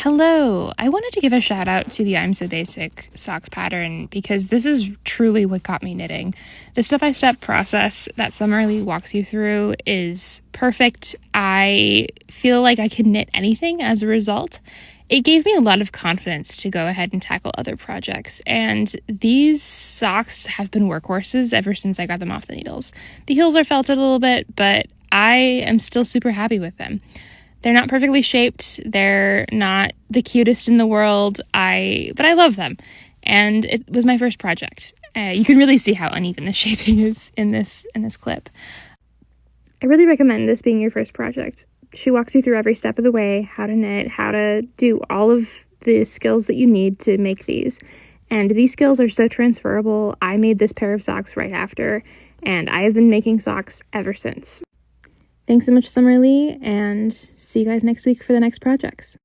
Hello! I wanted to give a shout out to the I'm So Basic socks pattern because this is truly what got me knitting. The step-by-step process that Summerlee walks you through is perfect. I feel like I can knit anything as a result. It gave me a lot of confidence to go ahead and tackle other projects, and these socks have been workhorses ever since I got them off the needles. The heels are felted a little bit, but I am still super happy with them. They're not perfectly shaped. They're not the cutest in the world. But I love them. And it was my first project. You can really see how uneven the shaping is in this clip. I really recommend this being your first project. She walks you through every step of the way, how to knit, how to do all of the skills that you need to make these. And these skills are so transferable. I made this pair of socks right after, and I have been making socks ever since. Thanks so much, Summerlee, and see you guys next week for the next projects.